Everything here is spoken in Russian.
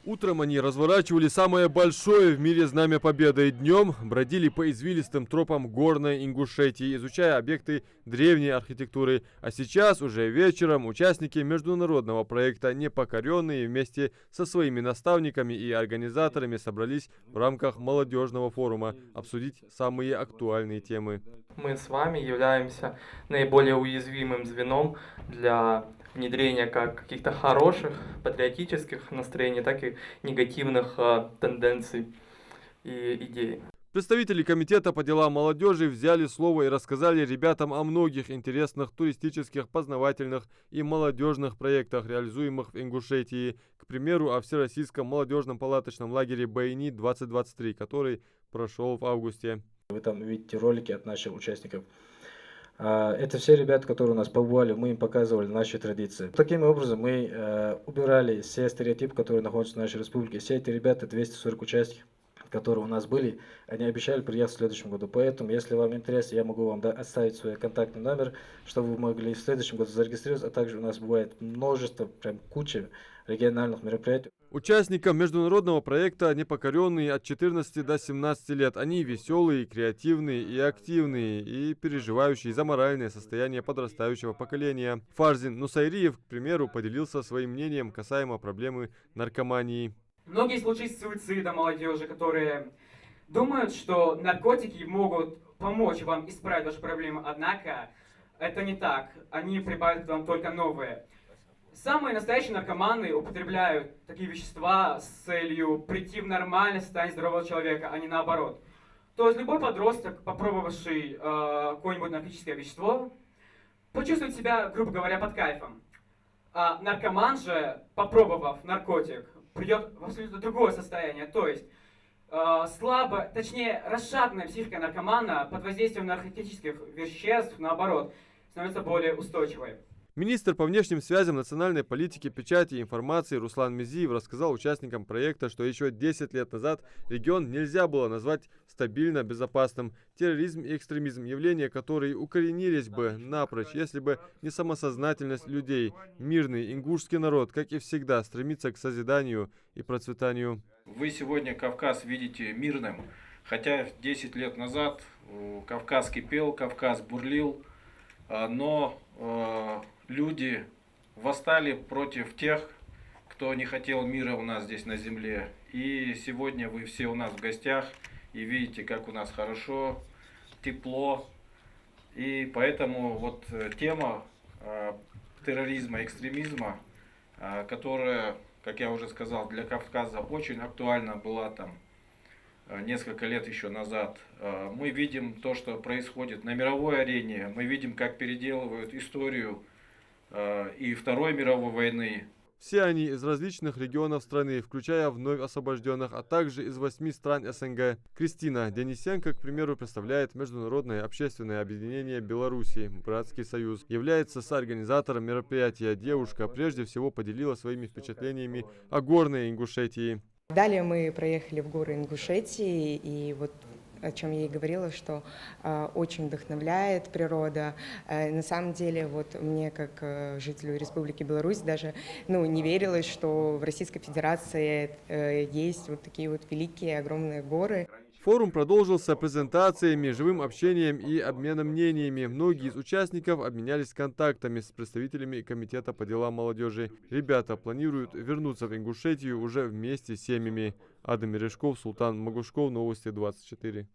Утром они разворачивали самое большое в мире знамя Победы и днем бродили по извилистым тропам горной Ингушетии, изучая объекты древней архитектуры. А сейчас, уже вечером, участники международного проекта «Непокоренные» вместе со своими наставниками и организаторами собрались в рамках молодежного форума обсудить самые актуальные темы. Мы с вами являемся наиболее уязвимым звеном для внедрения как каких-то хороших патриотических настроений, так и негативных тенденций и идей. Представители комитета по делам молодежи взяли слово и рассказали ребятам о многих интересных туристических, познавательных и молодежных проектах, реализуемых в Ингушетии. К примеру, о Всероссийском молодежном палаточном лагере «Байни-2023», который прошел в августе. Вы там видите ролики от наших участников. Это все ребята, которые у нас побывали, мы им показывали наши традиции. Таким образом мы убирали все стереотипы, которые находятся в нашей республике. Все эти ребята, 240 участников, которые у нас были, они обещали приехать в следующем году. Поэтому, если вам интересно, я могу вам оставить свой контактный номер, чтобы вы могли в следующем году зарегистрироваться. А также у нас бывает множество, прям куча региональных мероприятий. Участникам международного проекта «Непокоренные» от 14 до 17 лет. Они веселые, креативные и активные, и переживающие за моральное состояние подрастающего поколения. Фарзин Нусайриев, к примеру, поделился своим мнением касаемо проблемы наркомании. Многие случаи суицида молодежи, которые думают, что наркотики могут помочь вам исправить вашу проблему, однако это не так. Они прибавят вам только новые. Самые настоящие наркоманы употребляют такие вещества с целью прийти в нормальное состояние здорового человека, а не наоборот. То есть любой подросток, попробовавший какое-нибудь наркотическое вещество, почувствует себя, грубо говоря, под кайфом. А наркоман же, попробовав наркотик, придет в абсолютно другое состояние. То есть слабо, точнее расшатанная психика наркомана под воздействием наркотических веществ, наоборот, становится более устойчивой. Министр по внешним связям, национальной политики, печати и информации Руслан Мезиев рассказал участникам проекта, что еще 10 лет назад регион нельзя было назвать стабильно безопасным. Терроризм и экстремизм – явления, которые укоренились бы напрочь, если бы не самосознательность людей. Мирный ингушский народ, как и всегда, стремится к созиданию и процветанию. Вы сегодня Кавказ видите мирным, хотя 10 лет назад Кавказ кипел, Кавказ бурлил, но люди восстали против тех, кто не хотел мира у нас здесь на земле. И сегодня вы все у нас в гостях и видите, как у нас хорошо, тепло. И поэтому вот тема терроризма, экстремизма, которая, как я уже сказал, для Кавказа очень актуальна была там несколько лет еще назад. Мы видим то, что происходит на мировой арене, мы видим, как переделывают историю и Второй мировой войны. Все они из различных регионов страны, включая вновь освобожденных, а также из 8 стран СНГ. Кристина Денисенко, к примеру, представляет Международное общественное объединение Беларуси «Братский союз». Является соорганизатором мероприятия. Девушка прежде всего поделилась своими впечатлениями о горной Ингушетии. Далее мы проехали в горы Ингушетии, и вот о чем я и говорила, что очень вдохновляет природа. На самом деле, вот мне, как жителю Республики Беларусь, даже не верилось, что в Российской Федерации есть вот такие вот великие, огромные горы. Форум продолжился презентациями, живым общением и обменом мнениями. Многие из участников обменялись контактами с представителями комитета по делам молодежи. Ребята планируют вернуться в Ингушетию уже вместе с семьями. Адам Мережков, Султан Магушков, Новости 24.